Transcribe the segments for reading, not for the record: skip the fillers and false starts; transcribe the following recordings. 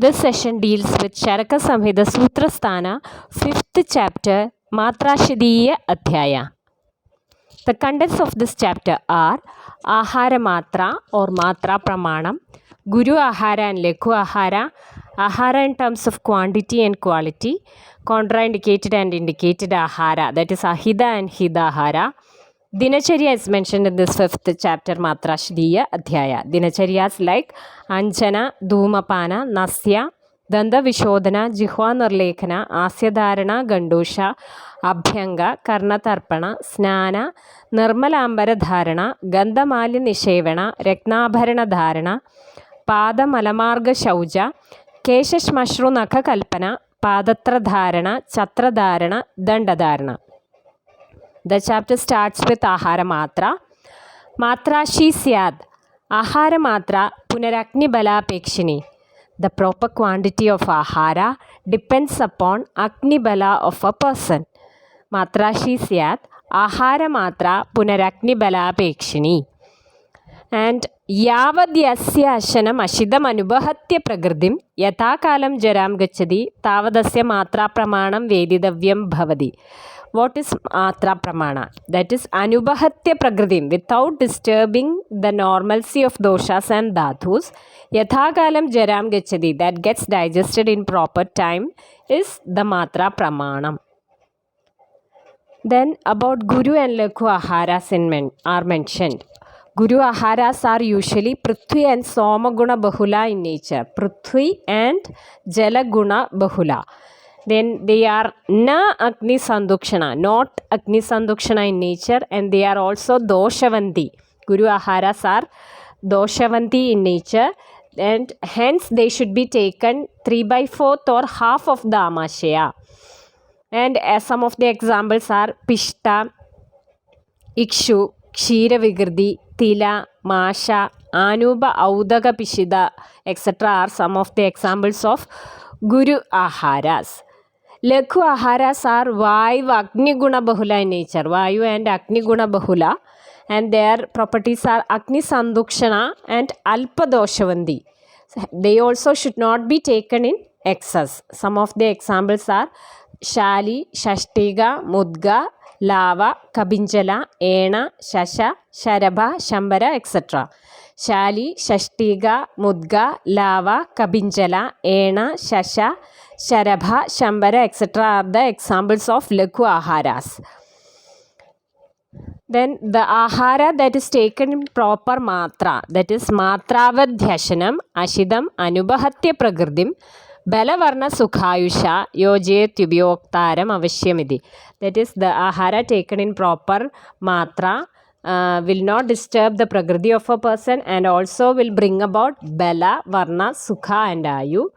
This session deals with Charaka Samhita Sutrasthana, 5th chapter, Matrashadiya Adhyaya. The contents of this chapter are Ahara Matra or Matra Pramanam, Guru Ahara and Lekhu Ahara, Ahara in terms of quantity and quality, contraindicated and indicated Ahara, that is Ahida and Hidahara. Dinacharya is mentioned in this 5th chapter, Matrashadiya Adhyaya. Dinacharyas like Anjana, Dhumapana, Nasya, Danda Vishodhana, Jihwa Nirlekhana, Asyadharana, Gandusha, Abhyanga, Karnatarpana, Snana, Nirmalambara Dharana, Gandhamali Nishevana, Reknabharana Dharana, Pada Malamarga Shauja, Keshashmashru Nakha Kalpana, Padatra Dharana, Chatra Dharana, Dandadharana. The chapter starts with Ahara Matra. Matra Shi Syad. Ahara Matra Punarakni Bala Pekshini. The proper quantity of Ahara depends upon Agni Bala of a person. Matra Shi Syad. Ahara Matra Punarakni Bala Pekshini. And Yavadyasya Ashanam Ashidam Anubahatya Pragradim Yatakalam Jaram Gachadi Tavadasya Matra Pramanam Vedidavyam Bhavadi. What is Matra Pramana? That is Anubahatya Pragradim, without disturbing the normalcy of doshas and dhatus. Yathakalam Jaram Gachadi, that gets digested in proper time, is the Matra Pramanam. Then about Guru and Lekhu Aharas are mentioned. Guru Aharas are usually Prithvi and Soma Guna Bahula in nature. Prithvi and Jala Guna Bahula. Then they are na Agni Sandukshana, not Agni Sandukshana in nature, and they are also Doshavanti. Guru Aharas are Doshavanti in nature, and hence they should be taken 3/4 or half of the Amashya. And some of the examples are Pishta, Ikshu, Kshira Vigrdi, Tila, Masha, Anuba, Audaga Pishida, etc. are some of the examples of Guru Aharas. Lekhu Aharas are Vayu Agni Guna Bahula in nature, Vayu and Agni Guna Bahula, and their properties are Agni Sandukshana and Alpa Doshavandi. They also should not be taken in excess. Some of the examples are Shali, Shashtiga, Mudga, Lava, Kabinjala, Ena, Shasha, Sharabha, Shambara, etc. Shali, Shashtiga, Mudga, Lava, Kabinjala, Ena, Shasha, Sharabha, Shambara, etc. are the examples of Lekhu Aharas. Then the Ahara that is taken in proper Matra, that is Matravadhyashanam, Ashidam, Anubahatya Pragradim, Balavarna Sukhayusha, Yojet Yubhyoktaram Avashyamidi. That is the Ahara taken in proper Matra will not disturb the Pragriti of a person and also will bring about Bala, Varna, Sukha and Ayu.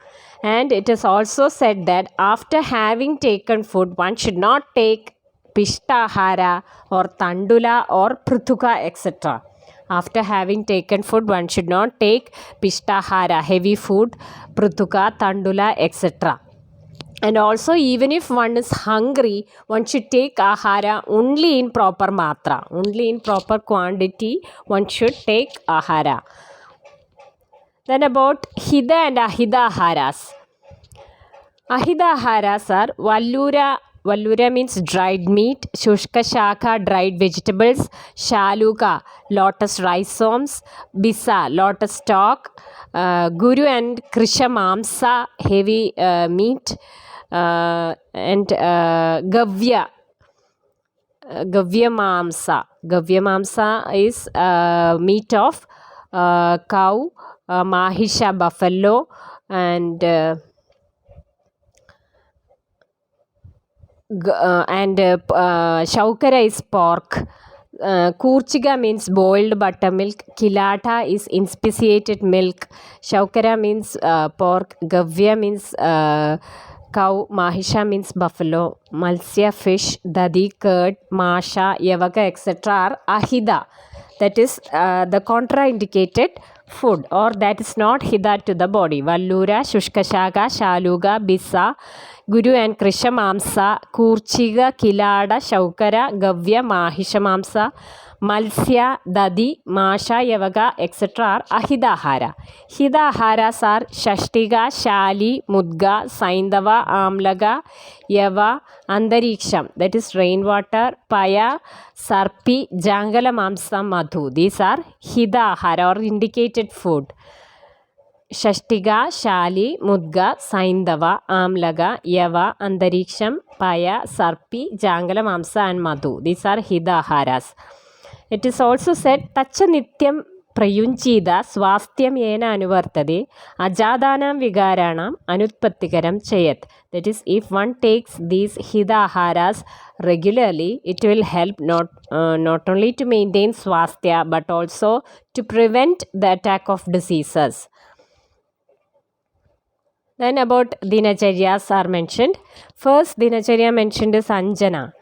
And it is also said that after having taken food, one should not take Pishtahara or Tandula or Pruthuka, etc. After having taken food, one should not take Pishtahara, heavy food, Pruthuka, Tandula, etc. And also, even if one is hungry, one should take Ahara only in proper Matra, only in proper quantity, one should take Ahara. Then about Hida and Ahida Aharas. Ahida Aharas are Vallura. Vallura means dried meat, Shushka Shaka, dried vegetables, Shaluka, lotus rhizomes, Bisa, lotus stalk, Guru and Krisha Mamsa, heavy meat, and Gavya. Gavya Mamsa. Gavya Mamsa is meat of cow, Mahisha buffalo, and Shaukara is pork. Kurchiga means boiled buttermilk. Kilata is inspeciated milk. Shaukara means pork. Gavya means cow. Mahisha means buffalo. Malsya fish. Dadi curd. Masha, Yavaka, etc. are Ahida. That is the contraindicated food, or that is not Hida to the body. Vallura, Shushkashaka, Shaluga, Bisa, Guru and Krishamamsa, Kurchiga, Kilada, Shaukara, Gavya, Mahishamamsa, Malsya, Dadi, Masha, Yavaga, etc. are Ahidahara. Hidaharas are Shashtiga, Shali, Mudga, Saindava, Amlaga, Yava, Andariksham, that is rainwater, Paya, Sarpi, Jangala, Mamsa, Madhu. These are Hidahara or indicated food. Shashtiga, Shali, Mudga, Saindava, Amlaga, Yava, Andariksham, Paya, Sarpi, Jangala, Mamsa and Madhu. These are Hidaharas. It is also said, Tacha Nityam Prayunchida Swastyam Yena Anuvartade Ajadanam Vigaranam Anutpattikaram Chayat. That is, if one takes these Hidaharas regularly, it will help not only to maintain swastya but also to prevent the attack of diseases. Then about Dinacharyas are mentioned. First Dinacharya mentioned is Anjana.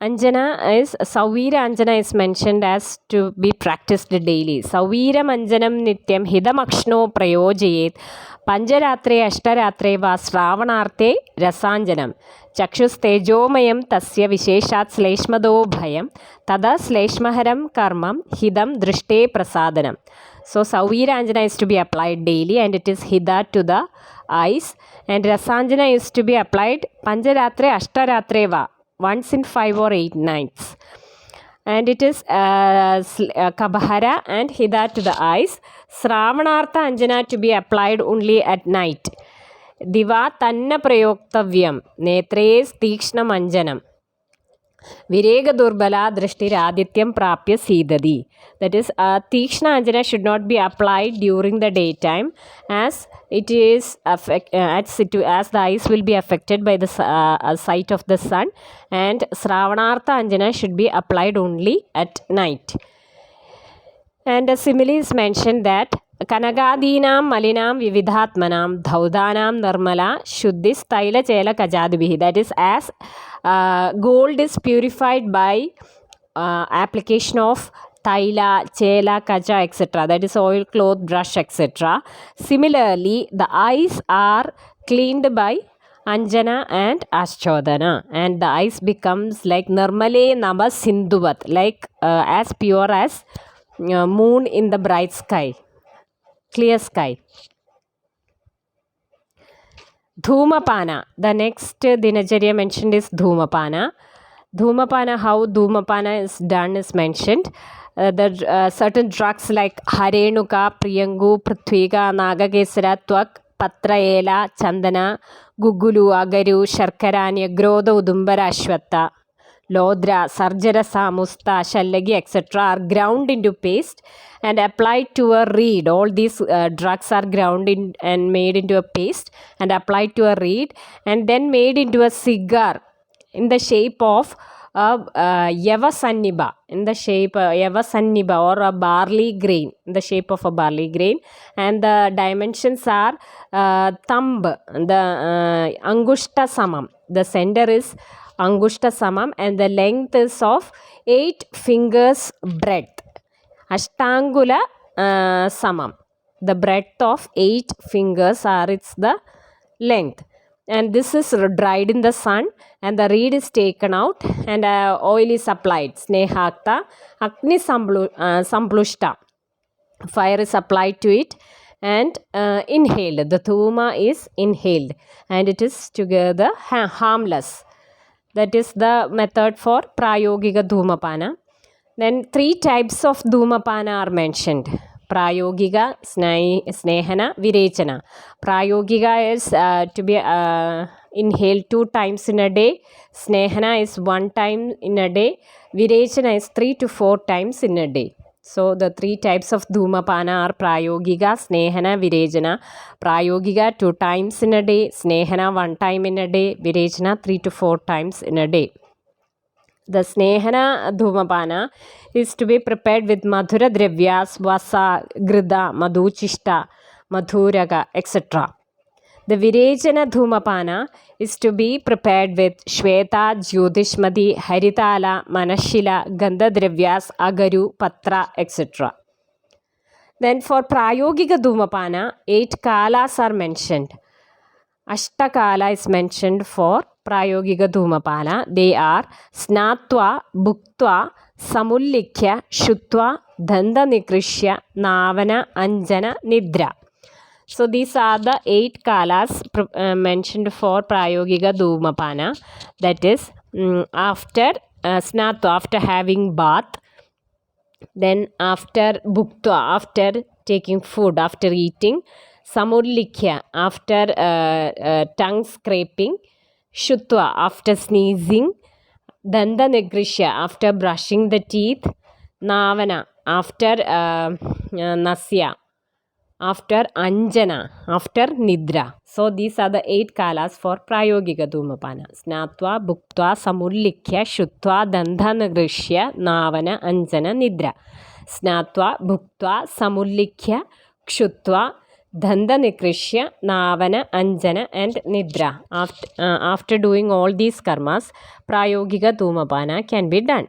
Anjana is Savira Anjana is mentioned as to be practiced daily. Saviram Anjanam Nityam Hidamakshno Prayojayet Panjaratre Ashtaratre va Sravanarte Rasanjanam Chakshus Tejomayam Tasya Visheshat Sleshmado Bhayam Tada Sleshmaharam Karmam Hidam Drishte Prasadanam. So Savira Anjana is to be applied daily and it is Hida to the eyes, and Rasanjana is to be applied Panjaratre Ashtaratre va, once in 5 or 8 nights, and it is Kabhara and Hida to the eyes. Sravanartha Anjana to be applied only at night. Diva Tanna Prayoktavyam Netres Tikshnam Anjanam Virega Durbala Drishtir Adityam Prapya Sidadi. That is, Tikshna Anjana should not be applied during the daytime, as it is as the eyes will be affected by the sight of the sun, and Sravanartha Anjana should be applied only at night. And a simile is mentioned that Kanagadinam Malinam Vividhatmanam Dhaudanam Narmala Shuddhis Taila Chela Kajadibhi. That is, as gold is purified by application of Taila, Chela, Kaja, etc. That is oil, cloth, brush, etc. Similarly, the eyes are cleaned by Anjana and Ashchodana, and the eyes becomes like Narmale Nama Sindhuvat, like as pure as moon in the bright sky, clear sky. Dhumapana. The next Dinacharya mentioned is Dhumapana. Dhumapana, how Dhumapana is done is mentioned. Certain drugs like Harenuka, Priyangu, Prithviga, Nagakesara, Twak, Patra Ela, Chandana, Gugulu, Agaru, Sharkara, Nyagroda, Udumbara, Ashwata, Lodra, Sarjarasa, Musta, Shallagi, etc. are ground into paste and applied to a reed. All these drugs are ground in and made into a paste and applied to a reed and then made into a cigar in the shape of Yavasanniba, Yavasanniba or a barley grain, in the shape of a barley grain, and the dimensions are thumb, the Angushta Samam. The center is Angushta Samam and the length is of 8 fingers breadth. Ashtangula Samam. The breadth of 8 fingers are its the length. And this is dried in the sun and the reed is taken out and oil is applied. Snehakta Agni Samplushta. Fire is applied to it and inhaled. The Dhuma is inhaled and it is together harmless. That is the method for Prayogika Dhumapana. Then 3 types of Dhumapana are mentioned. Prayogika, Snehana, Virechana. Prayogika is to be inhaled 2 times in a day. Snehana is 1 time in a day. Virechana is 3 to 4 times in a day. So the 3 types of Dhumapana are Prayogika, Snehana, Virechana. Prayogika 2 times in a day. Snehana 1 time in a day. Virechana 3 to 4 times in a day. The Snehana Dhumapana is to be prepared with Madhura Dravyas, Vasa, Grida, Madhuchishta, Madhuraga, etc. The Virechana Dhumapana is to be prepared with Shweta, Jyotishmati, Haritala, Manashila, Gandha Dravyas, Agaru, Patra, etc. Then for Prayogika Dhumapana, 8 kalas are mentioned. Ashtakala is mentioned for Prayogika Dhumapana. They are Snatva, Bhuktva, Samullikhya, Shutva, Danda Nikrishya, Navana, Anjana, Nidra. So these are the 8 kalas mentioned for Prayogika Dhumapana. That is after Snatva, after having bath, then after Bhuktva, after taking food, after eating, Samullikhya, after tongue scraping, Shutva, after sneezing, Danda Nigrishya, after brushing the teeth, Navana, after Nasya, after Anjana, after Nidra. So these are the 8 kalas for Prayogika Dhumapana. Snatva, Bhuktva, Samullikhya, Shutva, Danda Nigrishya, Navana, Anjana, Nidra. Snatva, Bhuktva, Samullikhya, Kshutva, Danda Nikrishya, Navana, Anjana and Nidra. After doing all these karmas, Prayogika Dhumapana can be done.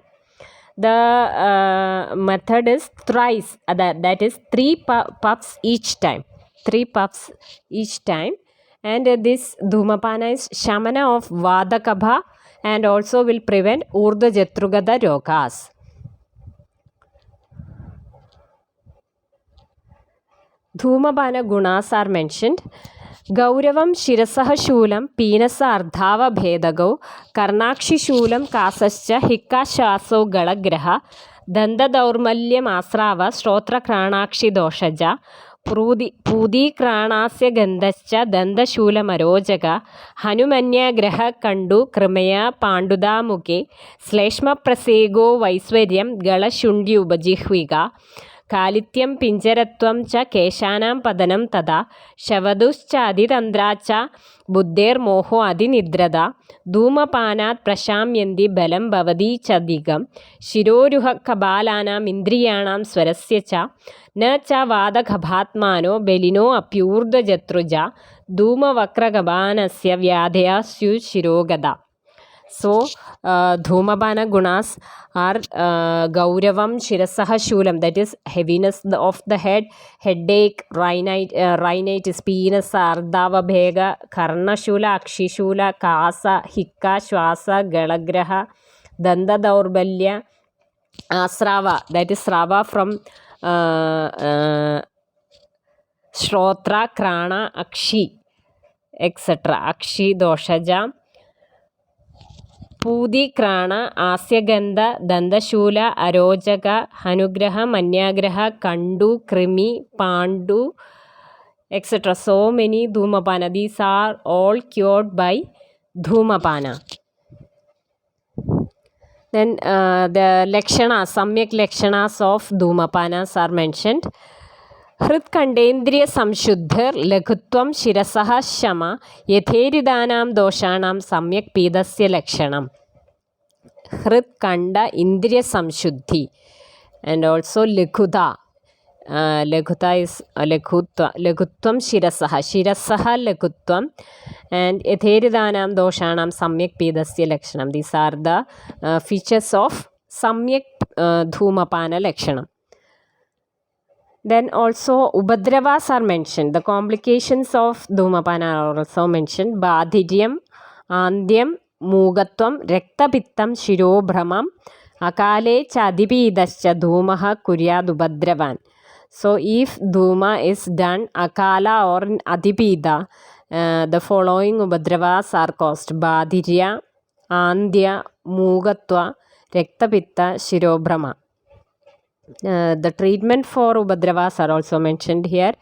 The method is thrice, that is 3 puffs each time. 3 puffs each time. And this Dhumapana is Shamana of Vadakabha and also will prevent Urdhva Jatrugada Rogas. Dhumapana gunas are mentioned. Gauravam Shirasah Shulam Pinasa Ardhava Bhedagau Karnakshi Shulam Kasascha Hikka Shaso Galagraha Danda Daurmalyam Asrava Shrotra Kranakshi Doshaja Pudi Kranasya Gandascha Danda Shulam Arojaga Hanumanya Graha Kandu Kramaya Panduda Muke Sleshma Prasego Vaiswaryam Gala Shundi Ubajihviga Kalityam Pinjaratvam cha Keshanam Padanam tada Shavaduscha Aditandracha Buddher Moho Adinidrada Dhumapanat Prashamyandi Balam Bavadi Chadigam Shiroruha Kabalanam Indriyanam Swarasya cha Na cha Vada Kabhatmano Belino Apyurda Jatruja Dhuma Vakra Gabanasya Vyadhya Syu Shirogada. So, Dhumapana gunas are Gauravam Shirasaha Shulam, that is heaviness of the head, headache, rhinitis, Pinasa, Ardhava Bhega, Karna Shula, Akshishula, Kasa, Hikka, Shwasa, Galagraha, Danda Daurbalya, Asrava, that is Srava from Shrotra, Krana, Akshi, etc. Akshi Doshaja. Pudi Krana, Asyagandha, Dandashula, Arojaga, Hanugraha, Manyagraha, Kandu, Krimi, Pandu, etc. So many Dhumapana. These are all cured by Dhumapana. Then the Lakshanas, Samyak Lakshanas of Dhumapanas are mentioned. Hritkandendriya Samshuddhar Laghutvam Shirasaha Shama Yatheridanam Doshanam Samyak Pidasya Lakshanam. Hritkanda Indriya Samshuddhi and also Laghutha. Laghutha is Laghutvam Shirasaha. Shirasaha Laghutvam and Yatheridanam Doshanam Samyak Pidasya Lakshanam. These are the features of Samyak Dhumapana Lakshanam. Then also Ubadravas are mentioned. The complications of Dhumapana are also mentioned. Badhiryam, Andyam, Mugatvam, Rektapittam, Shirobhramam, Akale Chadipidascha Dhumaha Kuryad Ubadravan. So if Dhuma is done Akala or Adipida, the following Ubadravas are caused. Badhirya, Andya, Mugatva, Rektapitta, Shirobhrama. The treatment for Ubadravas are also mentioned here.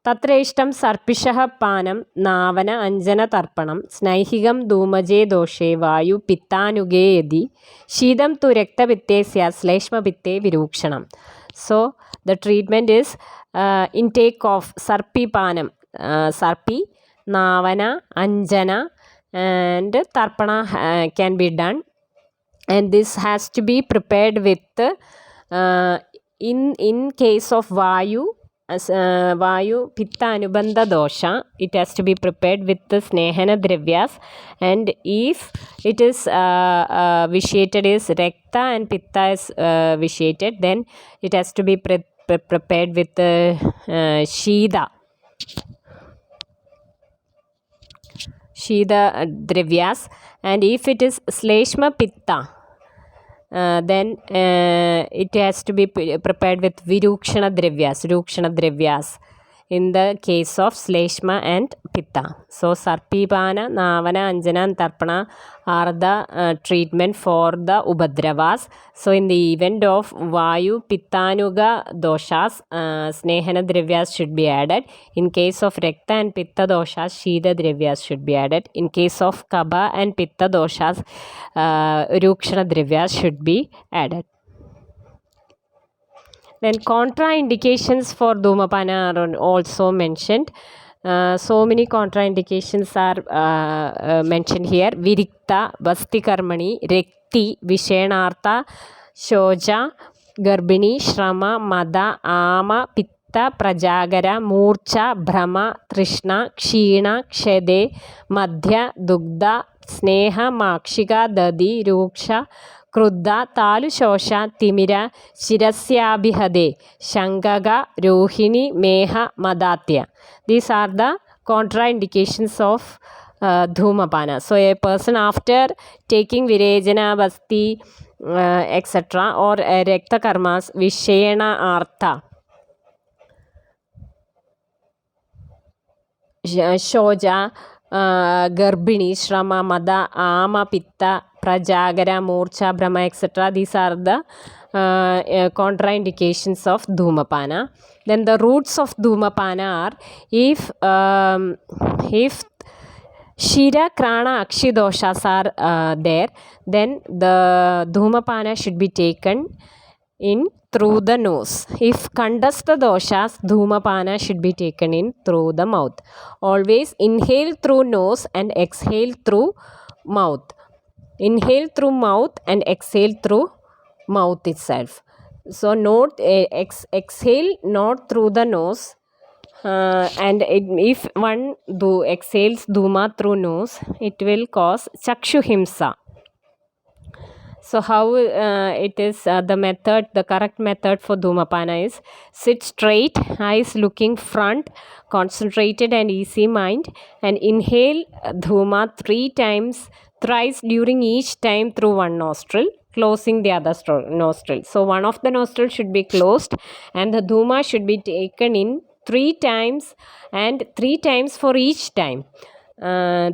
Tatreshtam Sarpishaha Panam Navana Anjana Tarpanam Snaihigam Dhumaje Doshe Vayu Pittanuge Yadi Shidam tu Rekta Pittesya Sleshma Pitte Virukshanam. So the treatment is intake of Sarpi Panam, Sarpi, Navana, Anjana and Tarpana can be done, and this has to be prepared with in case of Vayu Pitta Anubandha Dosha, it has to be prepared with the Snehana Dravyas, and if it is vitiated is Rekta and Pitta is vitiated, then it has to be prepared with Shida. Shida Dravyas. And if it is Sleshma Pitta, then it has to be prepared with Virukshana Dravyas in the case of Sleshma and Pitta. So Sarpipana, Navana, Anjana and Tarpana are the treatment for the Ubadravas. So in the event of Vayu Pittanuga doshas, Snehana Dravyas should be added. In case of Rekta and Pitta doshas, Shida Dravyas should be added. In case of Kabha and Pitta doshas, Rukshana Dravyas should be added. Then contraindications for Dhumapana are also mentioned. So many contraindications are mentioned here. Virikta, Basti Karmani, Rekti, Vishenartha, Shoja, Garbini, Shrama, Mada, Ama, Pitta, Prajagara, Murcha, Brahma, Trishna, Kshina, Kshede, Madhya, Dugda, Sneha, Makshika, Dadi, Ruksha, Krudha, Talu, Shosha, Timira, Shirasyabhihade, Shangaga, Rohini, Meha, Madatya. These are the contraindications of Dhumapana. So a person after taking Virejana, Basti, etc. or Rekta Karmas, Vishena Artha, Shoja, Garbini, Shrama, Mada, Ama, Pitta, Prajagara, Morcha, Brahma, etc. These are the contraindications of Dhumapana. Then the roots of Dhumapana are if Shira, Krana, Akshi doshas are there, then the Dhumapana should be taken in through the nose. If Kandastha doshas, Dhumapana should be taken in through the mouth. Always inhale through nose and exhale through mouth. Inhale through mouth and exhale through mouth itself. So note exhale not through the nose. And if one exhales Dhuma through nose, it will cause Chakshuhimsa. So how it is the correct method for Dhumapana is sit straight, eyes looking front, concentrated and easy mind, and inhale Dhuma 3 times, thrice during each time through one nostril, closing the other nostril. So one of the nostrils should be closed and the Dhuma should be taken in 3 times and 3 times for each time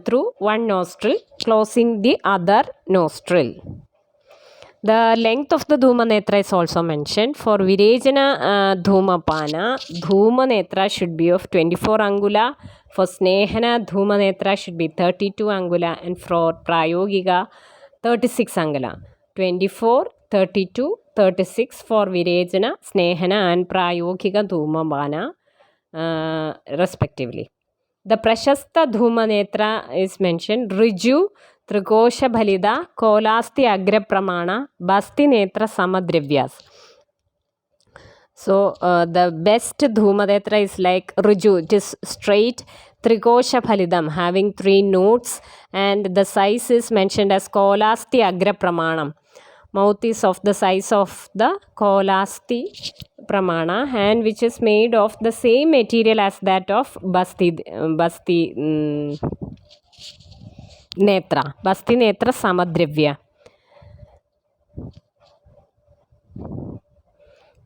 through one nostril, closing the other nostril. The length of the Dhuma Netra is also mentioned. For Virejana Dhumapana, Dhuma Netra should be of 24 angula. For Snehana, Dhuma Netra should be 32 angula. And for Prayogika, 36 angula. 24, 32, 36 for Virejana, Snehana and Prayogika Dhumapana respectively. The Prashasta Dhuma Netra is mentioned. Riju, Trikosha Bhalida, Kolasti Agra Pramana, Basti Netra Samadrivyas. So the best Dhuma Netra is like Riju, it is straight, Trikosha Bhalidam, having 3 notes, and the size is mentioned as Kolasti Agra Pramanam. Mouth is of the size of the Kolasti Pramana, and which is made of the same material as that of Basti Netra. Basti Netra Samadrivya.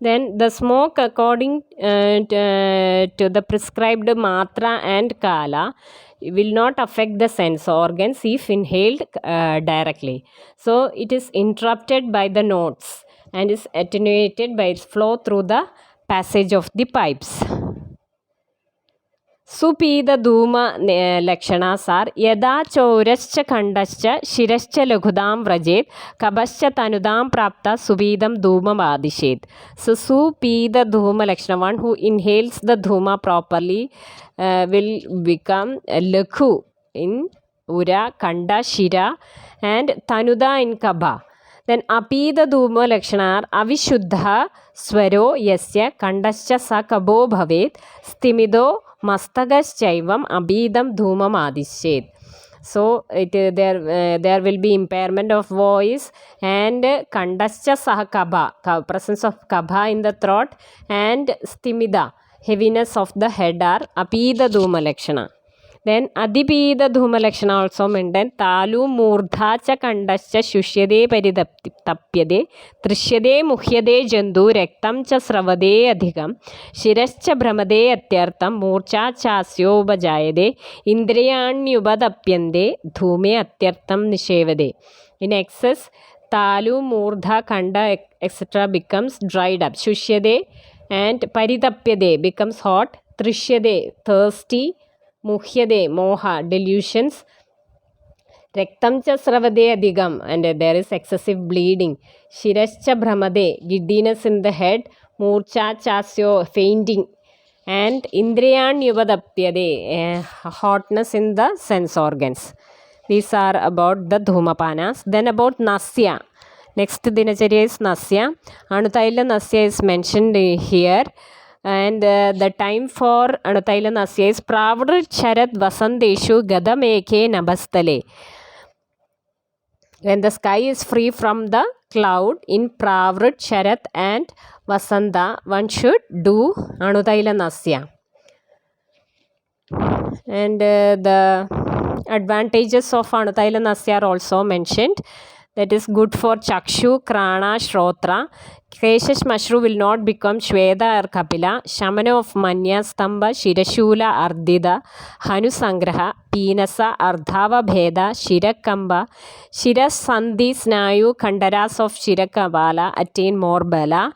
Then the smoke according to the prescribed matra and kala will not affect the sense organs if inhaled directly. So it is interrupted by the notes and is attenuated by its flow through the passage of the pipes. Supida Dhuma Lakshanas are Yada Chaurascha Kandascha Shirascha Laghudam Vrajet Kabascha Tanudam Prapta Subidam Dhuma Vadishet. So Supida Dhuma Lakshana, one who inhales the Dhuma properly will become Lakhu in Ura, Kanda, Shira and Tanuda in Kabha. Then Apida Dhuma Lakshana are Avishuddha Swaro Yasya Kandascha Sakabo Bhavet Stimido Mastagaschaivam Abhidam Dhumam Adishet. So there will be impairment of voice and Kandascha Sahakabha, presence of kabha in the throat, and Stimida, heaviness of the head are Apida Dhuma Lakshana. Then adipida dhumalakshana also mentioned. Talu murdha cha kandascha shusyade paritapyade trishyade muhyade jandu rektam cha sravade adhikam shirascha brahmade atyartam murcha chasyo bajayade indriyanyubadapyande dhume atyartam nishevade. In excess, talu murdha kanda etc. becomes dried up. Shusyade and paritapyade becomes hot. Trishyade thirsty. Muhyade moha delusions. Rektam cha sravade adhigam and there is excessive bleeding. Shirascha brahmade giddiness in the head. Murcha chasyo fainting. And indriyan yuvadapyade hotness in the sense organs. These are about the dhumapanas. Then about nasya. Next dinacharya is nasya. Anutaila nasya is mentioned here. And the time for Anutaila nasya is Pravrit Charat Vasandeshu Gadameke Nabastale. When the sky is free from the cloud in Pravrit Charat and Vasanta, one should do Anutaila nasya. And the advantages of Anutaila nasya are also mentioned. That is good for Chakshu, Krana, Shrotra. Keshash Mashru will not become Shveda or Kapila. Shamana of Manya, Stamba, Shirashula, Ardida, Hanu Sangraha, Pinasa, Ardhava Bheda, Shirakamba, Shiras Sandhi, Snayu, Kandaras of Shirakabala attain more bala.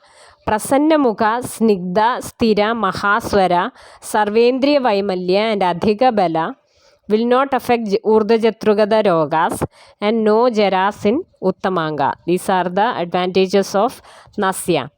Prasanna Mukha, Snigdha, Stira, Mahaswara, Sarvendriya Vaimalya and Adhika Bala will not affect Urdhajatrugada Rogas and no Jaras in Uttamanga. These are the advantages of Nasya.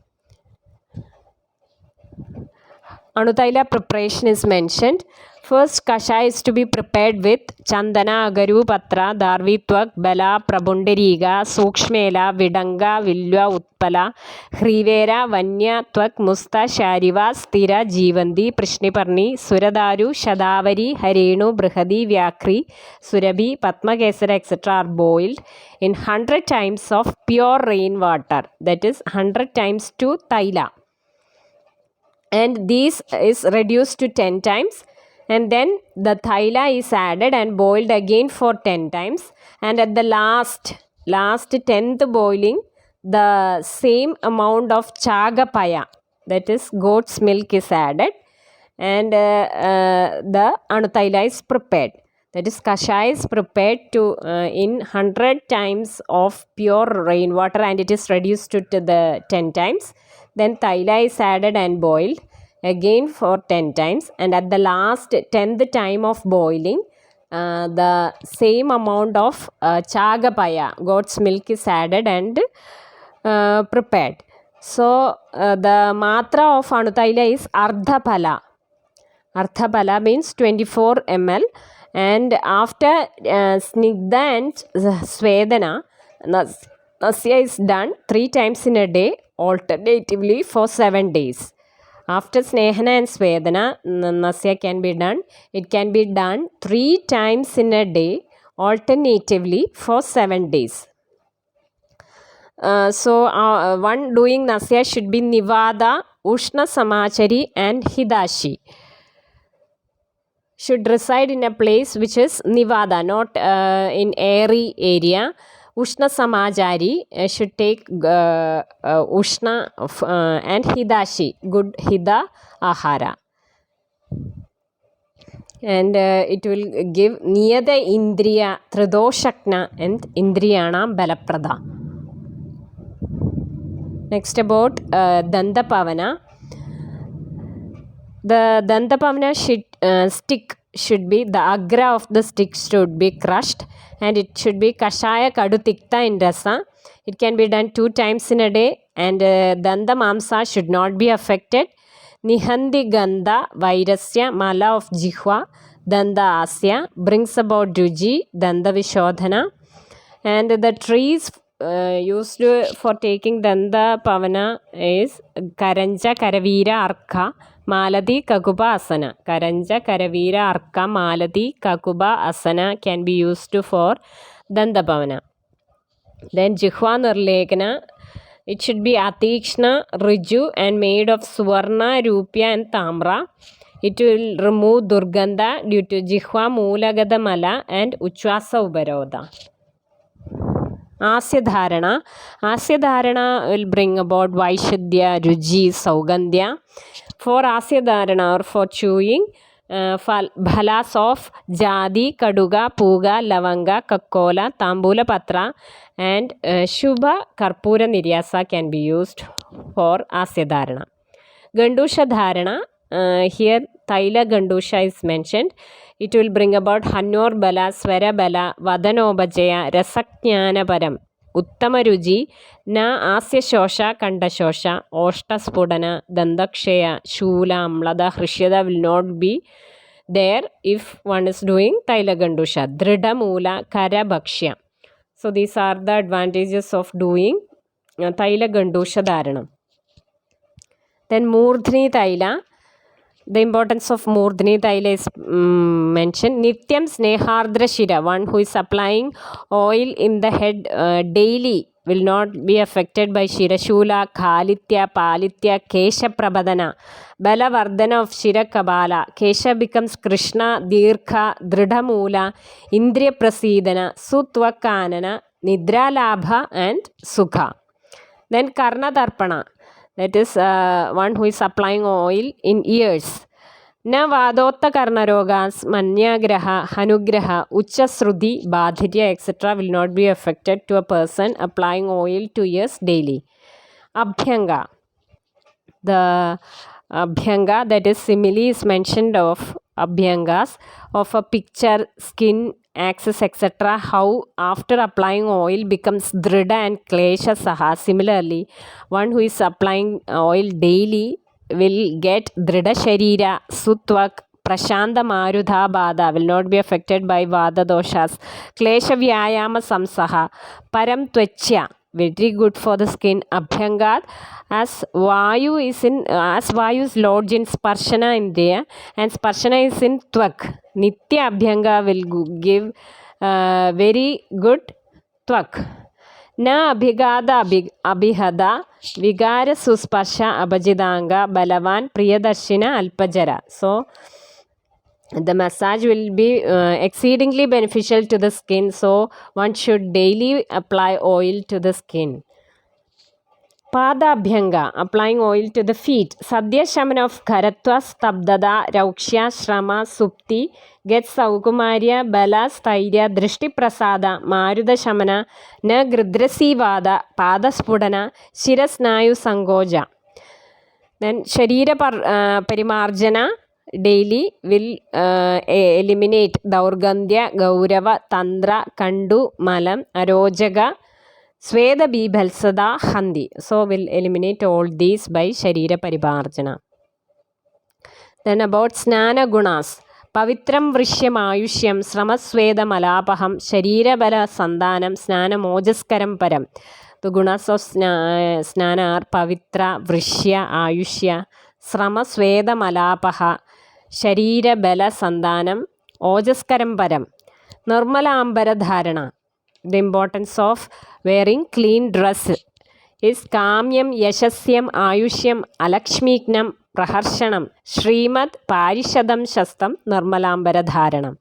Anutaila preparation is mentioned. First, Kashaya is to be prepared with Chandana, Agaru, Patra, Darvitwak, Bala, Prabundariga, Sukshmela, Vidanga, Vilva, Utpala, Hrivera, Vanya, Twak, Musta, Shariva, Stira, Jivandi, Prishniparni, Suradaru, Shadavari, Harenu, Brihadi, Vyakri, Surabhi, Padmakesara, etc. are boiled in 100 times of pure rainwater. That is 100 times to Taila. And this is reduced to 10 times. And then the thaila is added and boiled again for 10 times. And at the last 10th boiling, the same amount of chagapaya, that is goat's milk, is added. And the anuthaila is prepared. That is kashaya is prepared to in 100 times of pure rainwater and it is reduced to the 10 times. Then thaila is added and boiled again for 10 times and at the last 10th time of boiling the same amount of chagapaya, goat's milk, is added and prepared. So the matra of anuthaila is ardhapala. Ardhapala means 24 ml and after snigdha and svedana nasya is done 3 times in a day alternatively for 7 days. After Snehana and Svedana, Nasya can be done. It can be done 3 times in a day, alternatively for 7 days. One doing Nasya should be Nivada, Ushna Samachari and Hidashi. Should reside in a place which is Nivada, not in airy area. Ushna Samajari should take Ushna and Hidashi, good Hida Ahara. And it will give Niyada Indriya, Tridoshakna and Indriyana Balaprada. Next about Dandapavana. The Dandapavana stick should be, the agra of the stick should be crushed and it should be Kashaya Kadutikta in Rasa. It can be done 2 times in a day and Danda Mamsa should not be affected. Nihandi Gandha Vairasya Mala of Jihwa Danda Asya brings about Ruji Danda Vishodhana. And the trees used for taking Danda Pavana is Karanja Karavira Arka Maladi Kakuba Asana. Karanja Karavira Arka Maladi Kakuba Asana can be used for Danda Pavana. Then Jihwa Nirlekana, it should be Atikshna, Riju and made of Swarna, Rupya and Tamra. It will remove Durgandha due to Jihva Moolagata Mala and Uchvasa Uparodha. Asya Dharana will bring about Vaishuddhya, Ruji, Saugandhya. For Asya Dharana or for chewing, bhalas of Jadi, Kaduga, Puga, Lavanga, Kakkola, Tambula Patra and Shubha Karpura Niryasa can be used for Asya Dharana. Gandusha Dharana, here Taila Gandusha is mentioned. It will bring about Hanor Bala, Swara Bala, Vadanobajaya, Rasaknyana Param, Uttama Ruji, Na Asya Shosha, Kanda Shosha, Oshta Spodana, Dandakshaya, Shula, Amlada, Hrishyada will not be there if one is doing Taila Gandusha. Dhrida Moola, Kara Bhakshya. So these are the advantages of doing Taila Gandusha Dharana. Then Murdhini Taila. The importance of Murdhini Taila is mentioned. Nityam Snehardra Shira, one who is applying oil in the head daily will not be affected by Shirashula, Khalitya, Palitya, Kesha Prabhadana, Bala Vardhana of Shira Kabala. Kesha becomes Krishna, Dirkha, Dridhamula, Indriya Prasidana, Sutva Kanana, Nidra Labha and Sukha. Then Karna Darpana. That is one who is applying oil in ears. Na Vadotta Karnarogas, Manyagraha, Hanugraha, Uchasruti, Badhirya, etc. will not be affected to a person applying oil to ears daily. Abhyanga. The Abhyanga, that is simile, is mentioned of Abhyangas of a picture, skin, axis, etc. How after applying oil becomes Dhrida and Klesha Saha. Similarly, one who is applying oil daily will get Dhrida Sharira, Sutvak, Prashanta Marudha Bada will not be affected by Vada Doshas. Klesha Vyayama Samsaha, Param Tvachya, very good for the skin. Abhyangat, as Vayu is lodged in Sparshana Indriya and Sparshana is in Tvak. Nitya Abhyanga will give very good Tvak. Na Abhigada Abhihada Vigara Susparsha Abhajidanga Balavan Priyadarshina Alpajara. So the massage will be exceedingly beneficial to the skin, so one should daily apply oil to the skin. Pada Abhyanga, applying oil to the feet. Sadhya Shamana of Karatva, Stabdada, Raukshya, Shrama, Supti, gets Saukumarya, Bala, Stairya, Drishti Prasada, Maruda Shamana, Na Gridrasi Vada, Pada Spudana, Shirasnayu Sangoja. Then Sharira Parimarjana daily will eliminate Daurgandhya, Gaurava, Tandra, Kandu, Malam, Arojaga, Sweda Bibhalsada, Handi. So will eliminate all these by Sharira Parimarjana. Then about Snana Gunas. Pavitram Vrishyam Ayushyam Sramasveda Malapaham Sharira Bala Sandanam Snana Mojaskaram Param. The gunas of Snana are Pavitra, Vrishya, Ayushya, Sramasveda Malapaha, Sharira Bala Sandanam, Ojaskaram Param. Nirmala Ambara Dharana. The importance of wearing clean dress is Kamyam, Yashasyam, Ayushyam, Alakshmiknam, Praharshanam, Srimad, Parishadam Shastam, Nirmalambara Dharanam.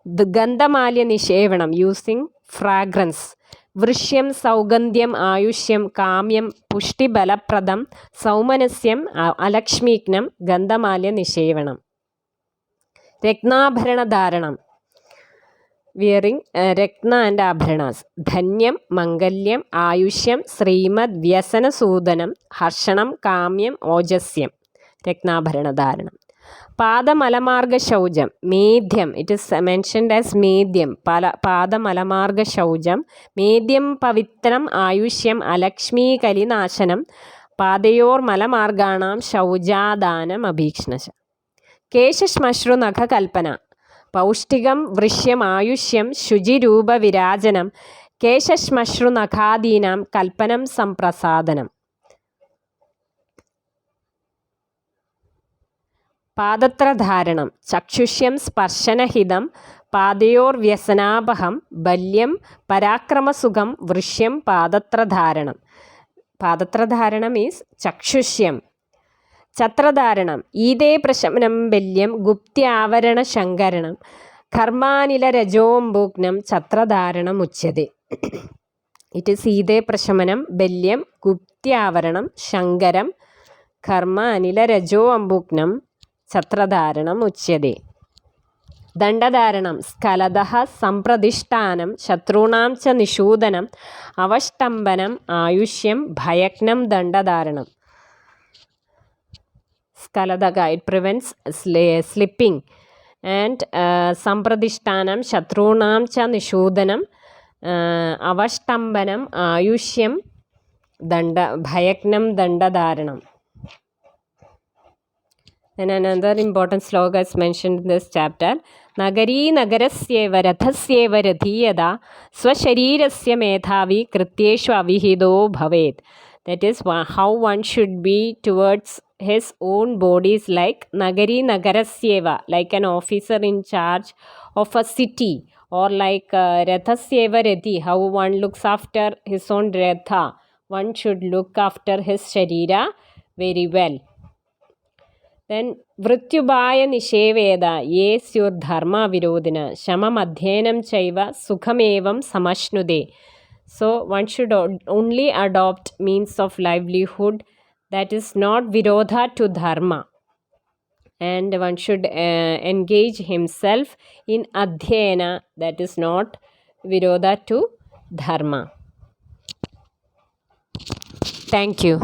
The Gandhamalya Nishevanam, using fragrance. Vrishyam, Saugandhyam, Ayushyam, Kamyam, Pushti Balapradam, Saumanasyam, Alakshmiknam, Gandhamalya Nishevanam. Reknabharana Dharanam. Wearing Rekna and Abharanas. Dhanyam, Mangalyam, Ayushyam, Srimad, Vyasana Sudanam, Harshanam, Kamyam, Ojasyam. Reknabharana Dharanam. Pada Malamarga Shaujam, Medhyam, it is mentioned as Medhyam, Pada Malamarga Shaujam, Medhyam Pavitram Ayushyam Alakshmi Kalinashanam, Padayor Malamarganam Shaujadanam Abhikshnasha. Keshash Mashru Nakha Kalpana, Paustigam Vrishyam Ayushyam Shujiruba Virajanam, Keshash Mashru Nakhadinam Kalpanam Samprasadanam. Padatra Dharanam, Chakshushyam Sparshanahidam, Padayor Vyasanabaham, Balyam, Parakramasugam, Vrishyam, Padatra Dharanam. Padatra Dharanam is Chakshushyam. ഛത്രധാരണം ഈതേ പ്രശമനം ബല്യം ഗുപ്ത്യാവരണ ശങ്കരണം കർമാനിലരജോംബുഗ്നം ഛത്രധാരണം ഉച്യത്തെ. It is ഈതേ പ്രശമനം ബല്യം ഗുപ്ത്യാവരണം ശങ്കരം കർമ്മ അനിലരജോ അംബുഗ്നം ഛത്രധാരണം ഉച്യത്തെ. ദണ്ഡധാരണം സ്ഖലതഃ സംപ്രതിഷ്ഠാനം ശത്രുണാം ച നിഷൂദനം അവഷ്ടംബനം ആയുഷ്യം ഭയഗ്നം ദണ്ഡധാരണം. സ്ഖലതഃ it prevents slipping and സംപ്രതിഷ്ഠാനം ശത്രുണാം ച നിഷൂദനം അവഷ്ടംബനം ആയുഷ്യം ഭയഗ്നം ദണ്ഡധാരണം. And another important sloka is mentioned in this chapter. Nagari nagarasyeva rathasyeva rathiyada swasharirasya medhavi krityeshu avihido bhavet. That is how one should be towards his own bodies, like Nagari nagarasyeva, like an officer in charge of a city, or like rathasyeva rathi, how one looks after his own ratha. One should look after his sharira very well. Then Vrityubhaya Nisheveda ye syurdharma virodina shamam adhyenam chaiva sukhamevam samashnude. So one should only adopt means of livelihood that is not virodha to dharma, and one should engage himself in adhyena that is not virodha to dharma. Thank you.